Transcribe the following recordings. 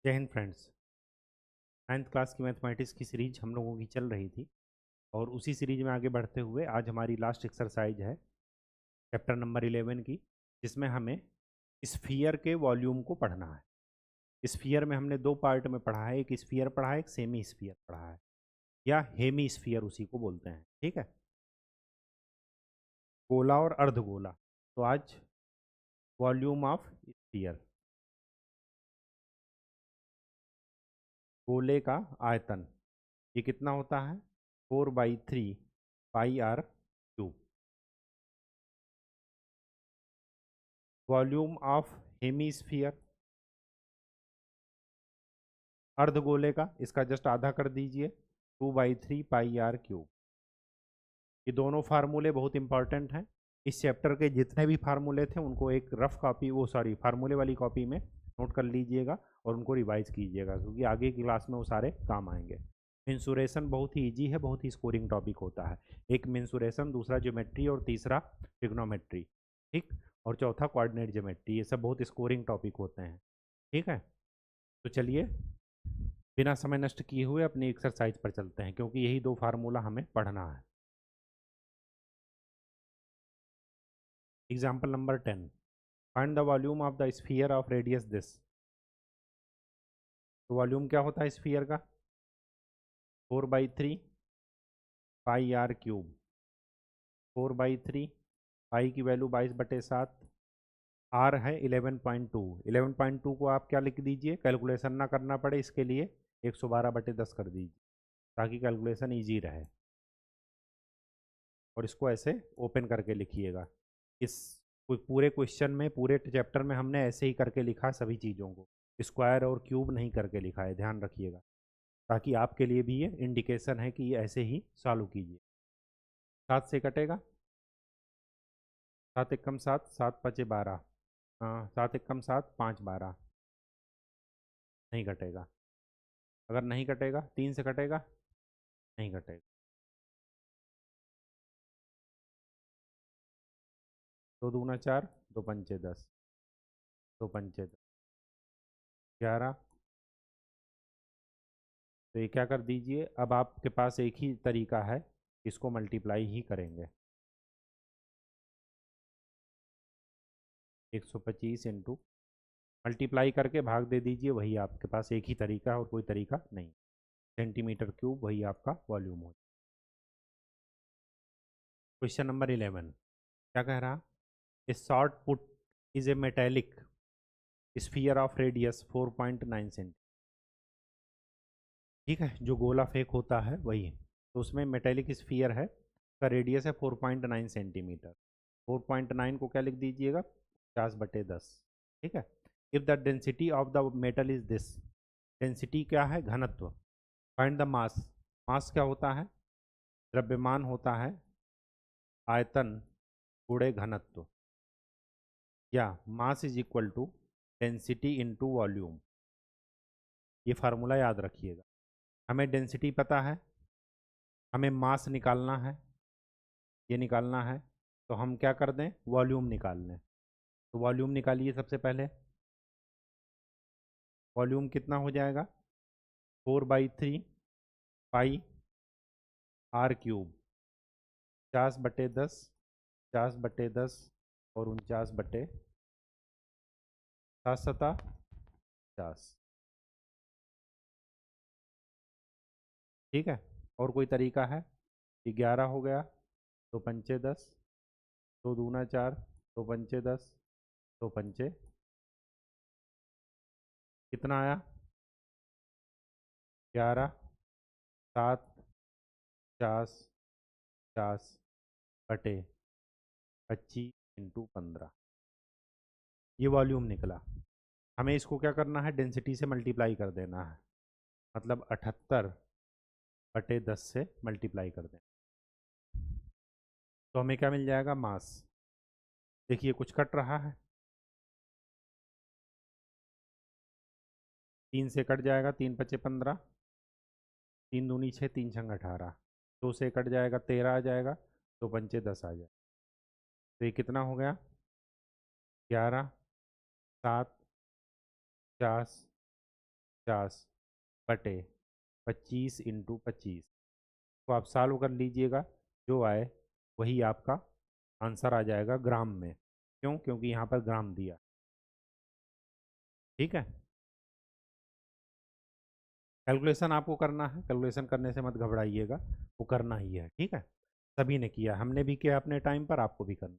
जय Hind friends. 9th class की mathematics की सीरीज हम लोगों की चल रही थी और उसी सीरीज में आगे बढ़ते हुए आज हमारी लास्ट एक्सरसाइज है चैप्टर नंबर 11 की, जिसमें हमें स्फीयर के वॉल्यूम को पढ़ना है। स्फीयर में हमने दो पार्ट में पढ़ा है, एक स्फीयर पढ़ा है, एक सेमी स्फीयर पढ़ा है, या हेमी स्फीयर उसी को बोलते हैं। ठीक है, गोला और अर्धगोला। तो आज वॉल्यूम ऑफ स्फीयर, गोले का आयतन, ये कितना होता है? 4/3 pi r cube. Volume of hemisphere, अर्धगोले का, इसका जस्ट आधा कर दीजिए, 2/3 पाई आर क्यूब। ये दोनों फार्मूले बहुत इंपॉर्टेंट हैं। इस चैप्टर के जितने भी फार्मूले थे उनको एक रफ कॉपी, फार्मूले वाली कॉपी में नोट कर लीजिएगा और उनको रिवाइज कीजिएगा, क्योंकि आगे की क्लास में वो सारे काम आएंगे। मेंसुरेशन बहुत ही ईजी है, बहुत ही स्कोरिंग टॉपिक होता है। एक मेंसुरेशन, दूसरा ज्योमेट्री और तीसरा ट्रिग्नोमेट्री, ठीक, और चौथा कोऑर्डिनेट ज्योमेट्री। ये सब बहुत स्कोरिंग टॉपिक होते हैं। ठीक है, तो चलिए बिना समय नष्ट किए हुए अपनी एक्सरसाइज पर चलते हैं, क्योंकि यही दो फार्मूला हमें पढ़ना है। Example number 10, find the volume of the sphere of radius this. तो वॉल्यूम क्या होता है स्फीयर का? 4/3 पाई आर क्यूब। 4/3, पाई की वैल्यू 22/7, आर है 11.2। 11.2 को आप क्या लिख दीजिए, कैलकुलेशन ना करना पड़े इसके लिए 112/10 कर दीजिए, ताकि कैलकुलेशन ईजी रहे। और इसको ऐसे ओपन करके लिखिएगा। इस पूरे क्वेश्चन में, पूरे चैप्टर में हमने ऐसे ही करके लिखा सभी चीज़ों को, स्क्वायर और क्यूब नहीं करके लिखा है, ध्यान रखिएगा, ताकि आपके लिए भी ये इंडिकेशन है कि ये ऐसे ही सॉल्व कीजिए। 7 से कटेगा, 7 एकम 7, 7×5 = 12, हाँ 7 एकम 7, 5×12, नहीं कटेगा। अगर नहीं कटेगा 3 से कटेगा, नहीं कटेगा। 2×2 = 4, 2×5 = 10, 2×5 = 11। तो ये क्या कर दीजिए, अब आपके पास एक ही तरीका है, इसको मल्टीप्लाई ही करेंगे। 125 इंटू मल्टीप्लाई करके भाग दे दीजिए, वही आपके पास एक ही तरीका है और कोई तरीका नहीं। सेंटीमीटर क्यूब वही आपका वॉल्यूम हो। क्वेश्चन नंबर 11 क्या कह रहा? A shot put is a metallic sphere of radius 4.9 centi. ठीक है, जो गोला फेक होता है वही, तो उसमें मेटेलिक स्फीयर है, का रेडियस है 4.9 सेंटीमीटर। 4.9 को क्या लिख दीजिएगा, 50/10। ठीक है, if the density of the metal is this, density क्या है? घनत्व। फाइंड द मास, मास क्या होता है? द्रव्यमान होता है आयतन गुणे घनत्व, या mass is equal to density into volume. ये फार्मूला याद रखिएगा। हमें डेंसिटी पता है, हमें मास निकालना है, ये निकालना है, तो हम क्या कर दें, वॉल्यूम निकाल लें। तो वॉल्यूम निकालिए सबसे पहले। वॉल्यूम कितना हो जाएगा? 4/3 पाई आर क्यूब, 50/10, 50/10 और 49/7, ठीक है। और कोई तरीका है? ये 11 हो गया, 2×5 = 10, 2×2 = 4, 2×5 = 10, 2×5 कितना आया? 11, 7, 50/25 × 15, ये वॉल्यूम निकला। हमें इसको क्या करना है, डेंसिटी से मल्टीप्लाई कर देना है, मतलब 78/10 से मल्टीप्लाई कर देना, तो हमें क्या मिल जाएगा, मास। देखिए कुछ कट रहा है, 3 से कट जाएगा, 3×5 = 15, 3×2 = 6, 3×6 = 18, 2 से कट जाएगा, 13 आ जाएगा, 2×5 = 10 आ जाएगा। तो ये कितना हो गया, 11, 7, 50, 50/25 इंटू 25, तो आप सॉल्व कर लीजिएगा, जो आए वही आपका आंसर आ जाएगा ग्राम में। क्यों? क्योंकि यहाँ पर ग्राम दिया। ठीक है, कैलकुलेशन आपको करना है, कैलकुलेशन करने से मत घबराइएगा, वो करना ही है। ठीक है, सभी ने किया, हमने भी किया अपने टाइम पर, आपको भी करना।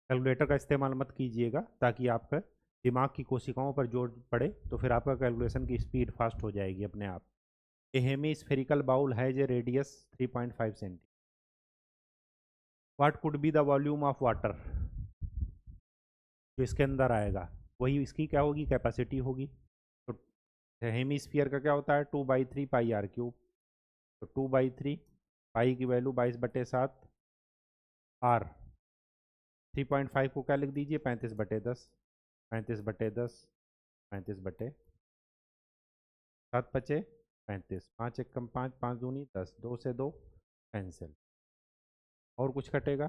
कैलकुलेटर का इस्तेमाल मत कीजिएगा, ताकि आपका दिमाग की कोशिकाओं पर जोर पड़े, तो फिर आपका कैलकुलेशन की स्पीड फास्ट हो जाएगी अपने आप। A hemispherical bowl has a radius 3.5 centi. What could be the volume of water, जो इसके अंदर आएगा वही इसकी क्या होगी, कैपेसिटी होगी। तो हेमी स्फीयर का क्या होता है, 2/3 पाई r क्यूब। तो 2/3 पाई की वैल्यू 22/7, आर 3.5 को क्या लिख दीजिए, 35/10, 35/10, 35/7 पचे 35, 5 एक कम 5, 5 दूनी 10, 2 से 2 कैंसिल। और कुछ कटेगा,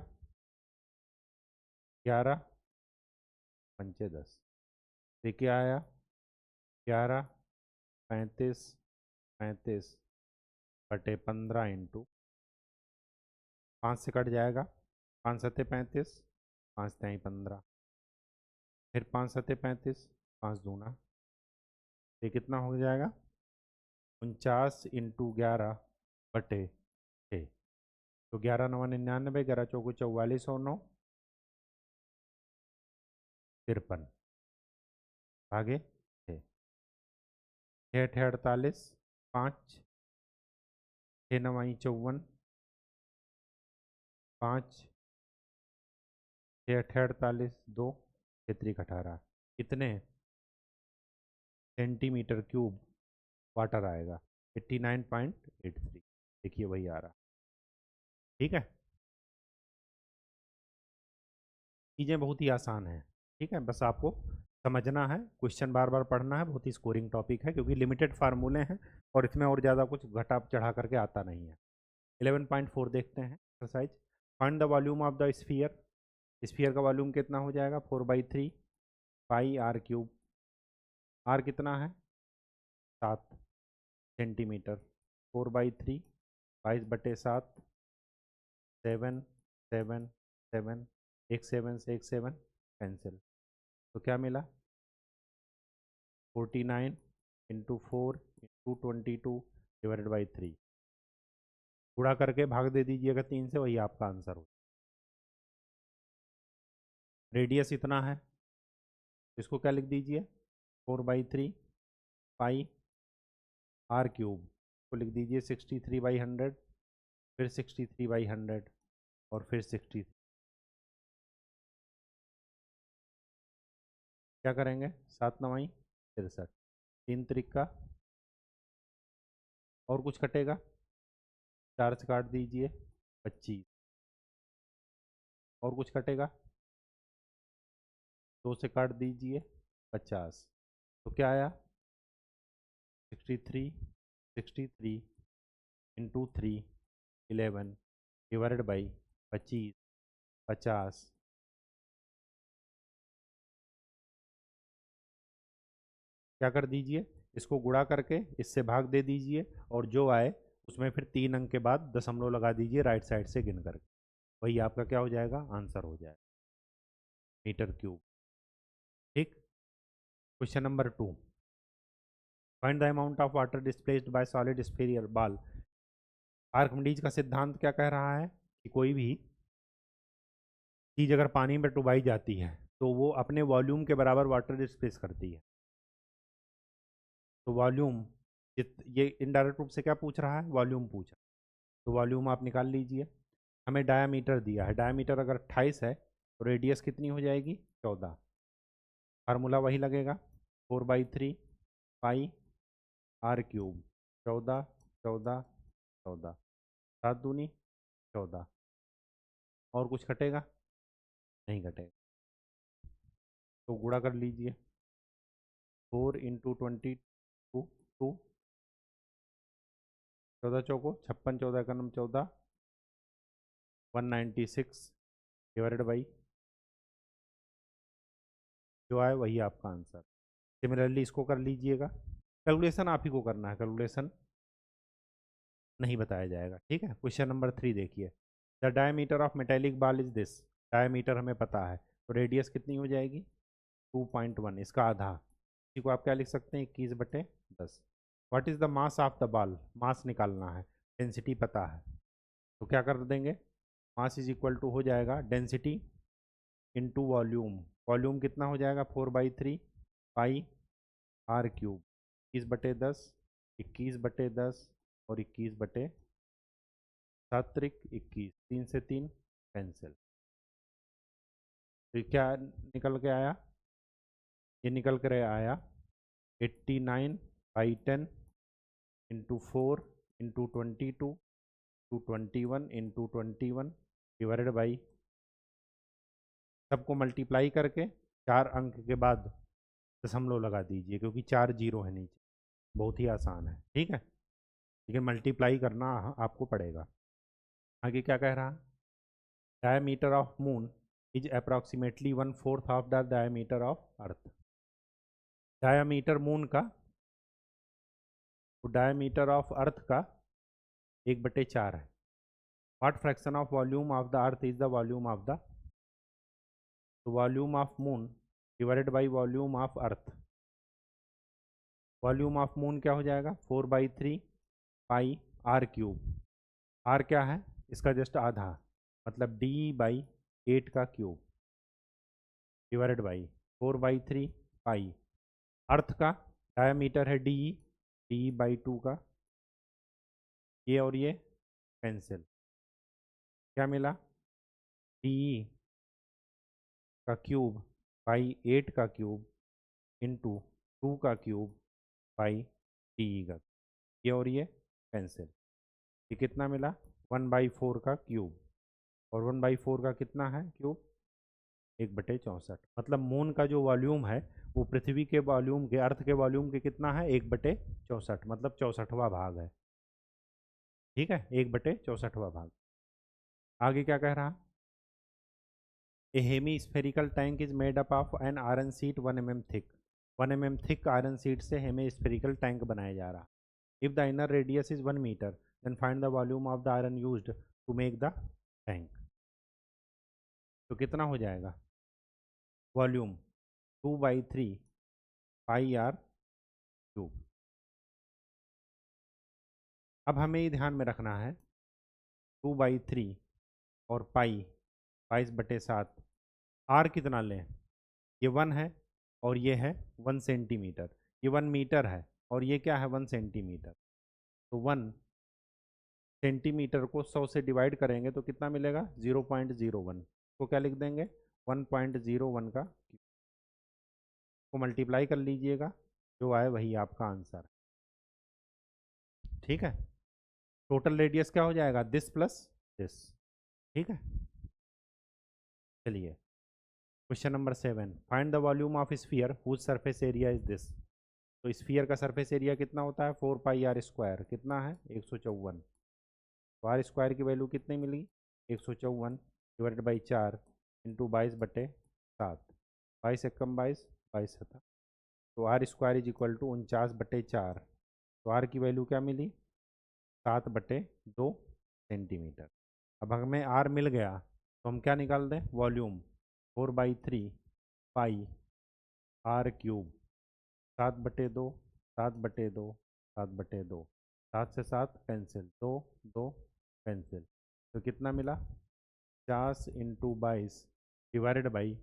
11 पंचे 10, देखिए आया 11, 35, 35/15 इंटू 5 से कट जाएगा, 5 सत्ते 35, 5 तेई 15, फिर 5 सत्ते 35, 5 दूना, ये कितना हो जाएगा, 49 इंटू 11/6। तो 11 9 99, 11 चौको 44 और 9 53, आगे 6, 6 अठे 48, 5 6 9 54, 5 6 अठे 48, 2 3 18, कितने सेंटीमीटर क्यूब वाटर आएगा, 89.83। देखिए वही आ रहा। ठीक है, चीज़ें बहुत ही आसान है। ठीक है, बस आपको समझना है, क्वेश्चन बार बार पढ़ना है, बहुत ही स्कोरिंग टॉपिक है, क्योंकि लिमिटेड फार्मूले हैं और इसमें और ज़्यादा कुछ घटा चढ़ा करके आता नहीं है। 11.4 देखते हैं exercise. Find the volume of the sphere. Sphere का वॉल्यूम कितना हो जाएगा, 4/3 पाई r क्यूब। r कितना है, 7 सेंटीमीटर। 4/3 22/7, 7 7 7, एक 7 से एक 7 कैंसिल, तो क्या मिला, 49 इंटू 4 इंटू 22/3। गुणा करके भाग दे दीजिएगा 3 से, वही आपका आंसर हो। रेडियस इतना है, इसको क्या लिख दीजिए, 4/3 पाई r क्यूब को लिख दीजिए 63/100, फिर 63/100 और फिर 60। क्या करेंगे, 7 9 63, 3 त्रिका, और कुछ कटेगा, 4 से काट दीजिए 25, और कुछ कटेगा, 2 से काट दीजिए 50, तो क्या आया, 63 63 इंटू 3 11 डिवाइडेड बाई 25 50। क्या कर दीजिए, इसको गुणा करके इससे भाग दे दीजिए, और जो आए उसमें फिर 3 अंक के बाद दशमलव लगा दीजिए राइट साइड से गिन करके, वही आपका क्या हो जाएगा, आंसर हो जाएगा, मीटर क्यूब। ठीक, question number 2। Find the amount of water displaced by solid sphere ball. Archimedes का सिद्धांत क्या कह रहा है, कि कोई भी चीज़ अगर पानी में डुबाई जाती है तो वो अपने वॉल्यूम के बराबर वाटर डिस्प्लेस करती है। तो वॉल्यूम, ये इनडायरेक्ट रूप से क्या पूछ रहा है, वॉल्यूम पूछा, तो वॉल्यूम आप निकाल लीजिए। हमें डायामीटर दिया है, डायामीटर अगर 28 है तो रेडियस कितनी हो जाएगी, 14। फार्मूला वही लगेगा, 4/3 पाई r क्यूब, 14 14 14, 7 दूनी 14, और कुछ कटेगा, नहीं कटेगा, तो गुणा कर लीजिए, 4 इंटू 22 2, 14 चौको 56, 14 का नम 14, 196 डिवाइडेड बाई, जो आए वही आपका आंसर। सिमिलरली इसको कर लीजिएगा, कैलकुलेशन आप ही को करना है, कैलकुलेशन नहीं बताया जाएगा, ठीक है। क्वेश्चन नंबर 3 देखिए, the diameter of metallic ball is this. Diameter हमें पता है, तो रेडियस कितनी हो जाएगी 2.1, इसका आधा, इसी को आप क्या लिख सकते हैं 21/10। What is the mass of the ball, mass निकालना है, डेंसिटी पता है, तो क्या कर देंगे, मास इज इक्वल टू हो जाएगा डेंसिटी इंटू वॉल्यूम। वॉल्यूम कितना हो जाएगा 4/3 पाई आर क्यूब, 21/10, 21/10 और 21/7, 3 से 3 कैंसिल। तो क्या निकल के आया, ये निकल कर आया 89/10 into 4 into 22 to 21 into 21 divided by, सबको मल्टीप्लाई करके 4 अंक के बाद दशमलव लगा दीजिए, क्योंकि 4 जीरो है नीचे, बहुत ही आसान है, ठीक है, लेकिन मल्टीप्लाई करना आपको पड़ेगा। आगे क्या कह रहा है, diameter of moon is approximately 1/4 of the diameter of earth. Diameter moon का, तो डायमीटर ऑफ अर्थ का 1/4 है। What fraction of volume of the earth is the volume of the, तो volume of moon divided by volume of earth, volume of moon क्या हो जाएगा 4/3 pi r cube, are क्या है इसका जस्ट आधा, मतलब D/8 का क्यूब डिवाइडेड बाई 4/3 पाई, अर्थ का डायमीटर है D/2 का, ये और ये कैंसिल, क्या मिला DE का क्यूब बाई 8 का क्यूब इंटू 2 का क्यूब बाई DE का, ये और ये कैंसिल, ये कितना मिला 1/4 का क्यूब, और 1/4 का कितना है क्यूब 1/64, मतलब मून का जो वॉल्यूम है वो पृथ्वी के वॉल्यूम के, अर्थ के वॉल्यूम के कितना है 1/64, मतलब 64वां भाग है, ठीक है 1/64वां भाग। आगे क्या कह रहा, a hemispherical tank is made up of an iron sheet 1 mm thick, 1 mm thick iron sheet से हेमी स्फेरिकल टैंक बनाया जा रहा। If the inner radius is 1 metre then find the volume of the iron used to make the tank. तो कितना हो जाएगा volume 2/3 पाई r cube. अब हमें ये ध्यान में रखना है 2/3 और पाई 22/7, आर कितना लें, ये 1 है और ये है 1 सेंटीमीटर, ये 1 मीटर है और ये क्या है 1 सेंटीमीटर, तो 1 सेंटीमीटर को 100 से डिवाइड करेंगे तो कितना मिलेगा 0.01, तो क्या लिख देंगे 1.01 का, को मल्टीप्लाई कर लीजिएगा, जो आए वही आपका आंसर, ठीक है। टोटल रेडियस क्या हो जाएगा दिस प्लस दिस, ठीक है। चलिए question number 7, find the volume of sphere whose surface area is this. तो स्फीयर का सरफेस एरिया कितना होता है 4πr², कितना है 154, तो आर स्क्वायर की वैल्यू कितनी मिली 154 डिवाइडेड बाई 4 इंटू 22/7, 22 एकम 22, 22/7, तो R square is equal to 49/4, तो आर की वैल्यू क्या मिली 7/2 सेंटीमीटर। अब हमें आर मिल गया तो हम क्या निकाल दें वॉल्यूम 4/3 पाई आर क्यूब, 7/2, 7/2, 7/2, 7 से 7 कैंसिल, 2 2 कैंसिल, तो कितना मिला 50 इंटू 22 डिवाइडेड बाई,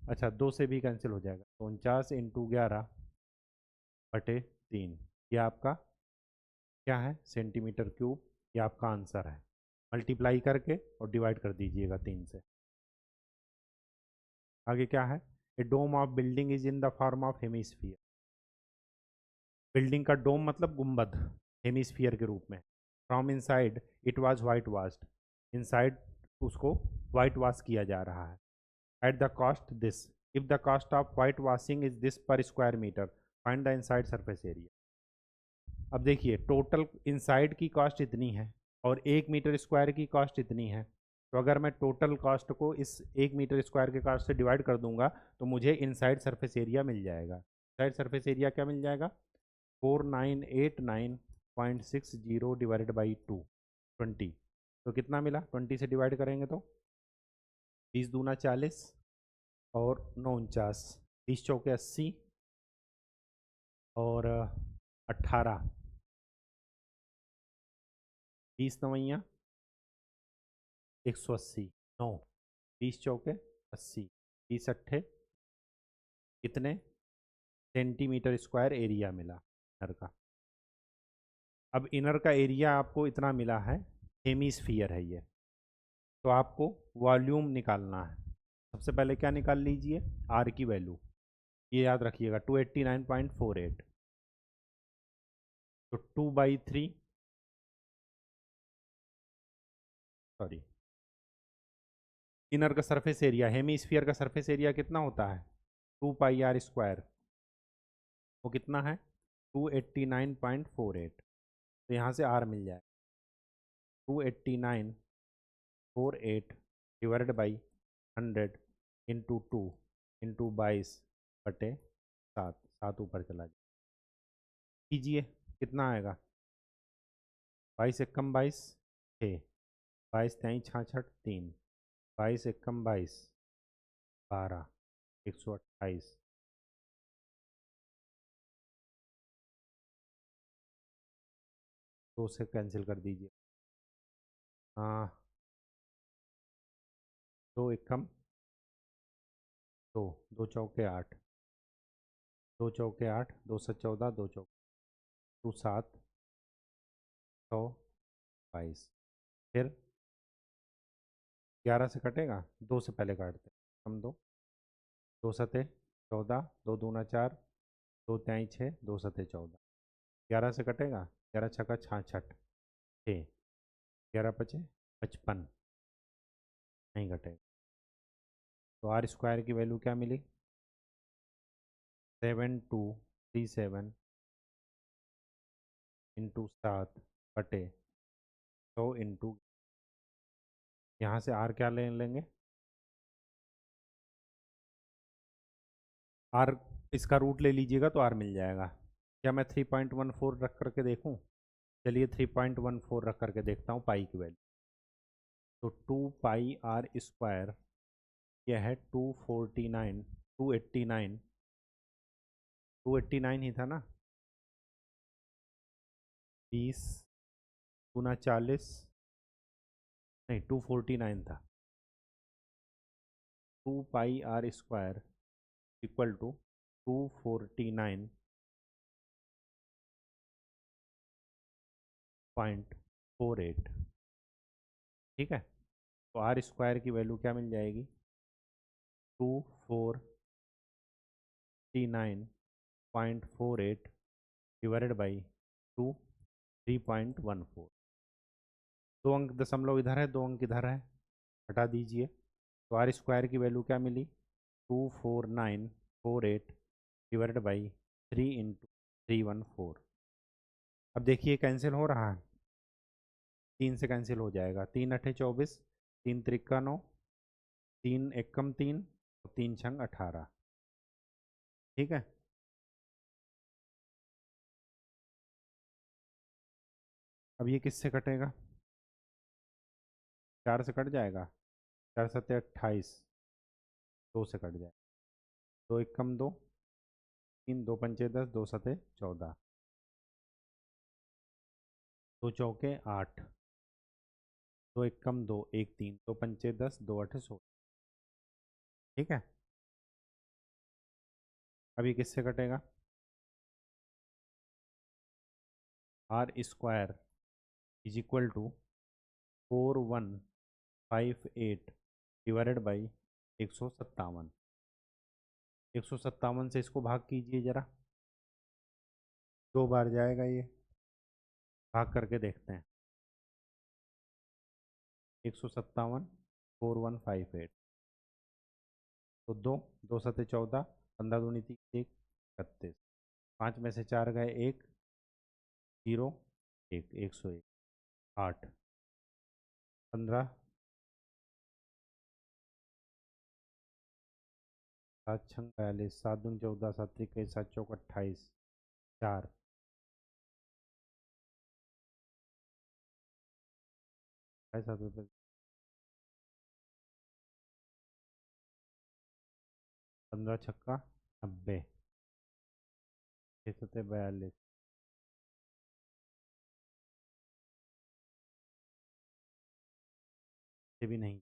अच्छा 2 से भी कैंसिल हो जाएगा, तो 49 इंटू 11/3, ये आपका क्या है सेंटीमीटर क्यूब, ये आपका आंसर है। मल्टीप्लाई करके और डिवाइड कर दीजिएगा 3 से। आगे क्या है, a dome of building is in the form of hemisphere, building का डोम मतलब गुंबद हेमिस्फीयर के रूप में, from inside it was whitewashed, inside उसको वाइट वाश किया जा रहा है, at the cost this, if the cost of whitewashing is this per square metre find the inside surface area. अब देखिए टोटल इनसाइड की cost इतनी है और 1 मीटर स्क्वायर की कॉस्ट इतनी है, तो अगर मैं टोटल कॉस्ट को इस 1 मीटर स्क्वायर के कॉस्ट से डिवाइड कर दूंगा तो मुझे इनसाइड सरफेस एरिया मिल जाएगा। इनसाइड सरफेस एरिया क्या मिल जाएगा 4989.60 डिवाइडेड बाई 20। तो कितना मिला? 20 से डिवाइड करेंगे तो 20 दूना 40 और 9 49, 20 चौके 80 और 18, 20 नवैया 180, 9, 20 चौके 80, 20 अट्ठे कितने सेंटीमीटर स्क्वायर एरिया मिला इनर का। अब इनर का एरिया आपको इतना मिला है, हेमीस्फीयर है ये, तो आपको वॉल्यूम निकालना है। सबसे पहले क्या निकाल लीजिए? आर की वैल्यू, ये याद रखिएगा 289.48, तो 2/3, सॉरी, इनर का सरफेस एरिया, हेमीस्फीयर का सरफेस एरिया कितना होता है? 2πr², वो कितना है? 289.48, तो यहाँ से आर मिल जाए 289.48 डिवाइडेड बाई 100 इंटू 2 इंटू 22/7, 7 ऊपर चला जाए, कीजिए कितना आएगा? 22 एकम 22, 6, 22 तेईस 66 3, 22 एकम 22, 12, 128, 2 से कैंसिल कर दीजिए। हाँ, 2 एकम 2, 2 चौके 8, 2 चौके 8, 2 से 14, 2 चौके 2 7, 122, फिर 11 से कटेगा, 2 से पहले काटते हम, 2, 2 सते 14, 2 दूना 4, 2 तेईस 6, 2 सते 14, 11 से कटेगा, 11 छक्का 66, 6, 11 पचे 55, नहीं घटेगा, तो आर स्क्वायर की वैल्यू क्या मिली? 7237 इंटू 7/100 इंटू, यहाँ से आर क्या ले लेंगे? आर इसका रूट ले लीजिएगा तो आर मिल जाएगा। क्या मैं 3.14 रख करके देखूँ? चलिए 3.14 रख करके देखता हूँ पाई की वैल्यू, तो 2πr², यह है 249, 289, 289 ही था ना, 20 गुना 40, नहीं 249 था, 2πr² इक्वल टू 249.48, ठीक है। तो आर स्क्वायर की वैल्यू क्या मिल जाएगी? 249.48 डिवाइडेड बाई 2, 3.14, 2 अंक दशमलव इधर है, 2 अंक इधर है, हटा दीजिए, तो आर स्क्वायर की वैल्यू क्या मिली? 24948 डिवाइडेड बाई 3 इंटू 314। अब देखिए कैंसिल हो रहा है, 3 से कैंसिल हो जाएगा, 3 अठे 24, 3 त्रिका 9, 3 एकम 3 और 3 छंग 18, ठीक है। अब ये किससे कटेगा? 4 से कट जाएगा, 4 सत्ते 28, 2 से कट जाएगा, 2 एकम 2, 3 2 पंचे 10, 2 सते 14, 2 चौके 8, 2 एकम 2, 1 3, 2 पंचे 10, 2 अठे 16, ठीक है। अब ये किससे कटेगा? R square is equal to 4158 divided by 157, 157 से इसको भाग कीजिए जरा, 2 बार जाएगा ये, भाग करके देखते हैं। 157, 4158, तो 2, 2 सते 14, 15 दूनी 30, 1 31, 5 में से 4 गए 1, 0 1, 101, 8, 15, 7 छंग 42, 7 दूनी 14, 7 त्रिक 21, 7 चौक 28, 4, ऐसा तो 15 छक्का 90, 6 42, ये भी नहीं।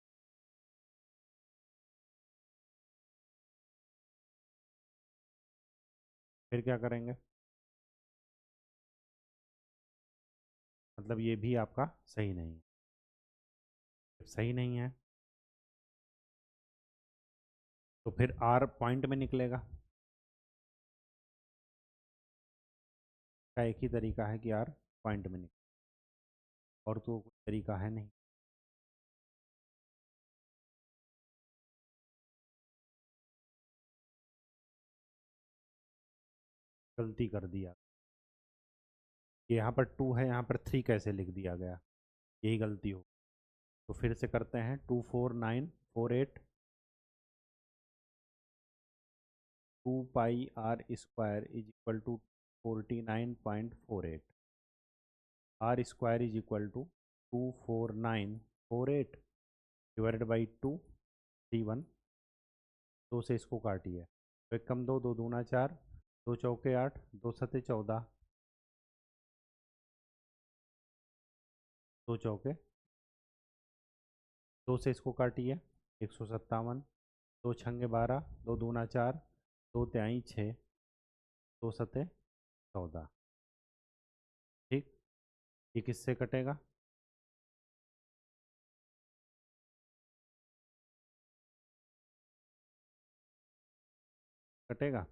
फिर क्या करेंगे? मतलब ये भी आपका सही नहीं है। सही नहीं है तो फिर आर पॉइंट में निकलेगा। का एक ही तरीका है कि आर पॉइंट में निकले, और तो कोई तरीका है नहीं। गलती कर दिया। ये यहाँ पर 2 है, यहाँ पर 3 कैसे लिख दिया गया? यही गलती हो। तो फिर से करते हैं। 24948 2 pi r² is equal to 49.48। R square is equal to 24948 divided by 2, 31। 2 से इसको काटिए तो एक कम 2, 2 दूना 4, 2 चौके 8, 2 सते 14, 2 चौके, 2 से इसको काटिए 157, 2 छंगे 12, 2 दूना 4, 2 त्याई 6, 2 सते 14। ठीक, ये किससे कटेगा? कटेगा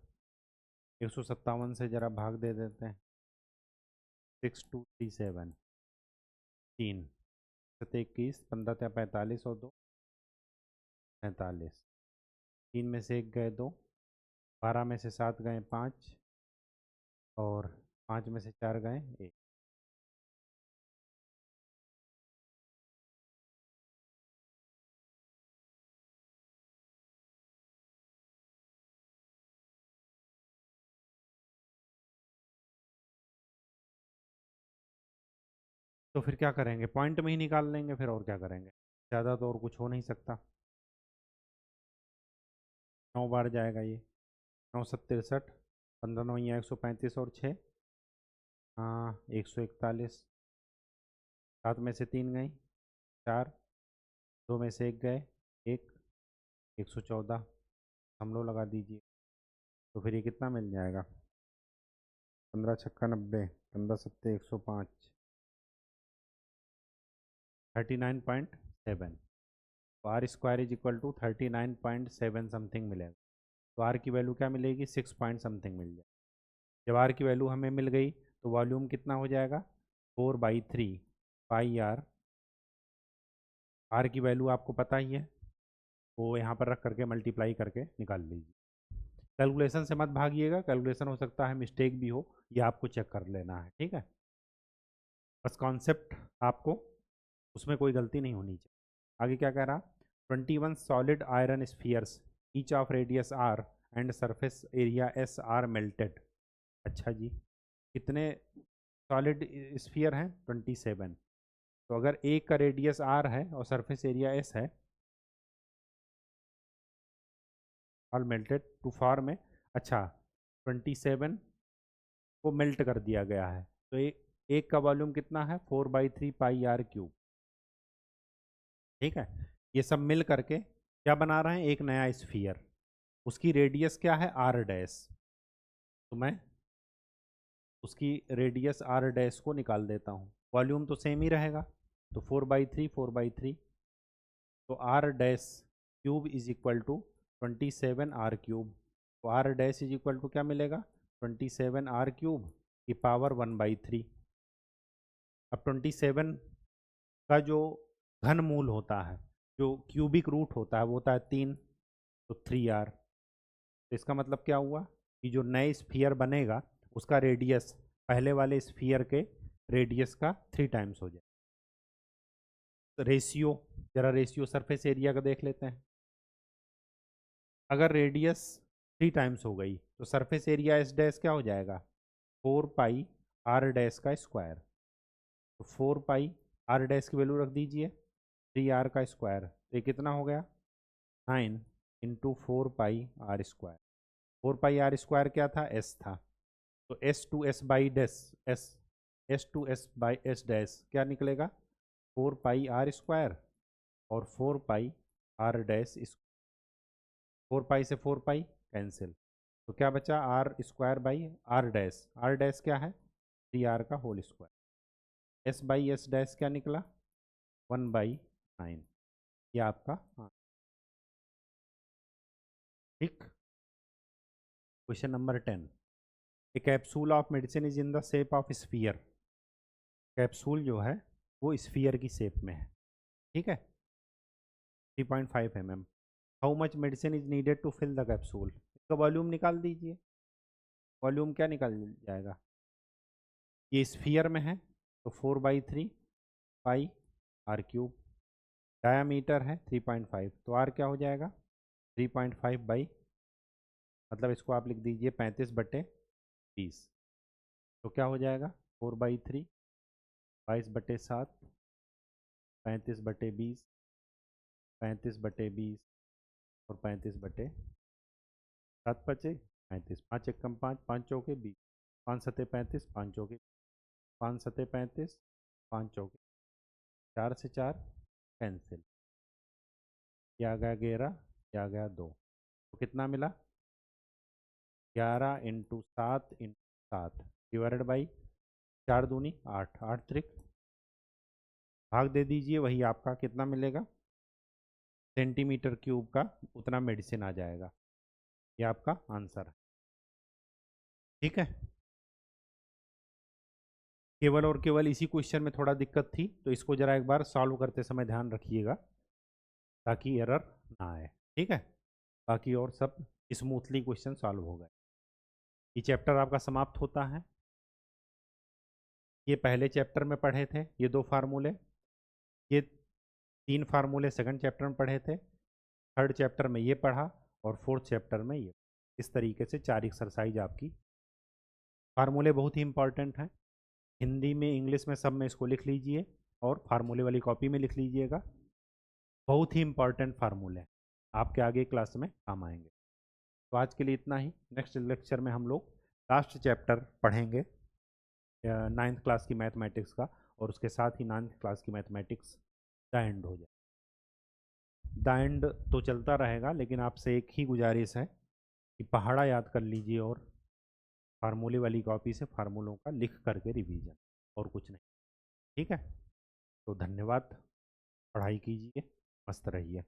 157 से जरा भाग दे देते हैं। 6237, 3 सते 21, 15 त्या 45 और 2 45। 3 में से 1 गए 2, 12 में से 7 गए 5, और 5 में से 4 गए 1। तो फिर क्या करेंगे? पॉइंट में ही निकाल लेंगे फिर, और क्या करेंगे? ज़्यादा तो और कुछ हो नहीं सकता। 9 बार जाएगा ये। 9 7 63, 15 9 135 और 6, हाँ 141। 7 में से 3 गई 4, 2 में से 1 गए 1, 114। हम लोग लगा दीजिए तो फिर ये कितना मिल जाएगा? 15 छक्का 90, 15 सत्ते 105, 39.7। तो R square is equal to 39.7 something मिलेगा। तो आर की वैल्यू क्या मिलेगी? 6 पॉइंट समथिंग मिल जाए। जब आर की वैल्यू हमें मिल गई तो वॉल्यूम कितना हो जाएगा? 4/3 पाई आर। आर की वैल्यू आपको पता ही है, वो यहाँ पर रख करके मल्टीप्लाई करके निकाल लीजिए। कैलकुलेशन से मत भागिएगा, कैलकुलेशन हो सकता है मिस्टेक भी हो, ये आपको चेक कर लेना है। ठीक है, बस कॉन्सेप्ट आपको, उसमें कोई गलती नहीं होनी चाहिए। आगे क्या कह रहा? 21 solid iron spheres each of radius R and surface area S are melted. अच्छा जी, कितने सॉलिड स्फीयर हैं? 27। तो अगर एक का रेडियस आर है और सरफेस एरिया एस है, ऑल मेल्टेड टू फॉर्म में। अच्छा, 27 को मेल्ट कर दिया गया है, तो एक का वॉल्यूम कितना है? 4/3 पाई r³ ठीक है, ये सब मिल करके क्या बना रहे हैं? एक नया स्फीयर। उसकी रेडियस क्या है? R dash. तो मैं उसकी रेडियस आर डैश को निकाल देता हूँ। वॉल्यूम तो सेम ही रहेगा, तो 4/3 4/3, तो R dash cube is equal to 27 r³ तो R dash is equal to क्या मिलेगा? 27 r³ की पावर 1/3। अब 27 का जो घन मूल होता है, जो क्यूबिक रूट होता है, वो होता है 3, तो 3r। तो इसका मतलब क्या हुआ कि जो नए स्फीयर बनेगा उसका रेडियस पहले वाले स्फीयर के रेडियस का 3 टाइम्स हो जाए। तो रेशियो, जरा रेशियो सरफेस एरिया का देख लेते हैं। अगर रेडियस 3 टाइम्स हो गई तो सरफेस एरिया एस डैश क्या हो जाएगा? 4 पाई r डैश का स्क्वायर। तो 4 पाई r डैश की वैल्यू रख दीजिए 3r का स्क्वायर, तो ये कितना हो गया 9 into 4 pi r square. 4 pi r square क्या था, s था, तो s to s by dash s to s by s dash क्या निकलेगा 4 पाई r स्क्वायर और 4 पाई r डैश। 4 पाई से 4 पाई कैंसिल, तो क्या बचा r square by r dash क्या है 3r का whole square. s by s dash क्या निकला 1/9। ये आपका ठीक। Question number 10, a capsule of medicine is in the shape of sphere. Capsule जो है वो स्फीयर की शेप में है, ठीक है। 3.5 mm। How much medicine is needed to fill the capsule. इसका वॉल्यूम निकाल दीजिए। वॉल्यूम क्या निकाल जाएगा, ये स्फीयर में है तो 4/3 पाई r क्यूब। डायामीटर है 3.5, तो r क्या हो जाएगा 3.5 बाई, मतलब इसको आप लिख दीजिए 35/20। तो क्या हो जाएगा 4/3, 22/7, 35/20, 35/20 और 35/7 बचे 35। 5 एकम 5, 5 चौके 20, 5 सत्ते 35, 5 चौके 5 सत्ते 35, 5 चौके 4 से 4 कैंसिल, ये आ गया 11, ये आ गया 2, तो कितना मिला 11 इंटू 7 डिवाइडेड बाई 4 दूनी 8, 8 त्रिक भाग दे दीजिए, वही आपका कितना मिलेगा सेंटीमीटर क्यूब का उतना मेडिसिन आ जाएगा। ये आपका आंसर है, ठीक है। केवल और केवल इसी क्वेश्चन में थोड़ा दिक्कत थी, तो इसको जरा एक बार सॉल्व करते समय ध्यान रखिएगा ताकि एरर ना आए, ठीक है। बाकी और सब स्मूथली क्वेश्चन सॉल्व हो गए। ये चैप्टर आपका समाप्त होता है। ये पहले चैप्टर में पढ़े थे ये 2 फार्मूले, ये 3 फार्मूले सेकंड चैप्टर में पढ़े थे, थर्ड चैप्टर में ये पढ़ा और फोर्थ चैप्टर में ये। इस तरीके से 4 एक्सरसाइज आपकी। फार्मूले बहुत ही इंपॉर्टेंट हैं, हिंदी में इंग्लिश में सब में इसको लिख लीजिए और फार्मूले वाली कॉपी में लिख लीजिएगा। बहुत ही इंपॉर्टेंट फार्मूले आपके आगे क्लास में काम आएंगे। तो आज के लिए इतना ही। नेक्स्ट लेक्चर में हम लोग लास्ट चैप्टर पढ़ेंगे 9th क्लास की मैथमेटिक्स का, और उसके साथ ही 9th क्लास की मैथमेटिक्स द एंड हो जाए। द एंड तो चलता रहेगा, लेकिन आपसे एक ही गुजारिश है कि पहाड़ा याद कर लीजिए और फार्मूले वाली कॉपी से फार्मूलों का लिख करके रिवीजन, और कुछ नहीं, ठीक है। तो धन्यवाद, पढ़ाई कीजिए, मस्त रहिए।